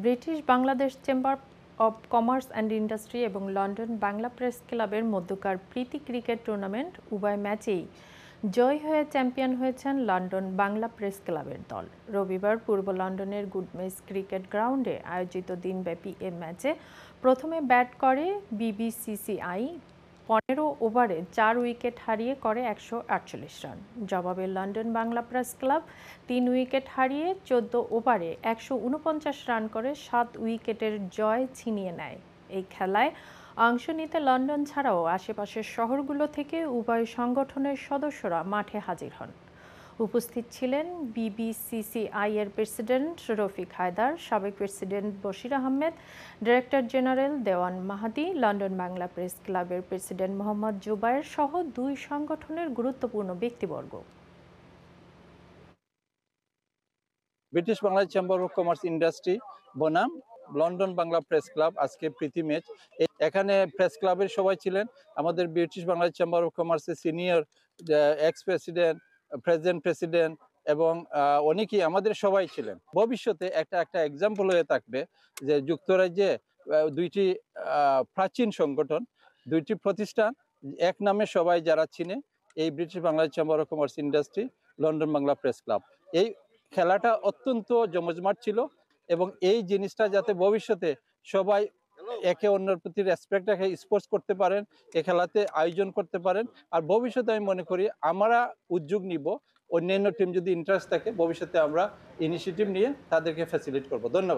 British Bangladesh chamber of commerce and industry এবং London Bangla press ক্লাবের মধ্যকার প্রীতি ক্রিকেট টুর্নামেন্ট উভয় ম্যাচেই জয় হয়ে চ্যাম্পিয়ন হয়েছেন লন্ডন বাংলা প্রেস ক্লাবের দল। রবিবার পূর্ব লন্ডনের গুডমেস ক্রিকেট গ্রাউন্ডে আয়োজিত দিনব্যাপী এ ম্যাচে প্রথমে ব্যাট করে বিবিসিসিআই 15 ওভারে 4 উইকেট হারিয়ে করে 148 রান। জবাবে London Bangla press club 3 wicket হারিয়ে 14 ওভারে 149 রান করে 7 উইকেটের জয় ছিনিয়ে নেয়। এই খেলায় অংশ নিতে লন্ডন ছাড়াও আশেপাশের শহরগুলো থেকে উভয় সংগঠনের সদস্যরা মাঠে হাজির হন। উপস্থিত ছিলেন বিবিসিসিআই এর প্রেসিডেন্ট রফিক হায়দার, সাবেক president Bashir Ahmed, director general Dewan Mahadi, London Bangla press ক্লাবের প্রেসিডেন্ট মোহাম্মদ জুবায়ের সহ দুই সংগঠনের গুরুত্বপূর্ণ ব্যক্তিবর্গ। British Bangla chamber of commerce industry বনাম লন্ডন বাংলা প্রেস ক্লাব আজকে প্রীতি ম্যাচ। এখানে প্রেস ক্লাবের সবাই ছিলেন, আমাদের ব্রিটিশ বাংলা চেম্বার অফ কমার্সের সিনিয়র এক্স প্রেসিডেন্ট, প্রেসিডেন্ট এবং অনেকেই আমাদের সবাই ছিলেন। ভবিষ্যতে একটা এক্সাম্পল হয়ে থাকবে যে যুক্তরাজ্যে দুইটি প্রাচীন সংগঠন, দুইটি প্রতিষ্ঠান এক নামে সবাই যারা চিনে, এই British Bangla chamber of commerce industry, London Bangla press club. এই খেলাটা অত্যন্ত জমজমাট ছিল এবং এই জিনিসটা যাতে ভবিষ্যতে সবাই একে অন্যের প্রতি রেসপেক্ট রেখে স্পোর্টস করতে পারেন, এ খেলাতে আয়োজন করতে পারেন। আর ভবিষ্যতে আমি মনে করি আমরা উদ্যোগ নিব, অন্যান্য টিম যদি ইন্টারেস্ট থাকে ভবিষ্যতে আমরা ইনিশিয়েটিভ নিয়ে তাদেরকে ফ্যাসিলিটেট করবো। ধন্যবাদ।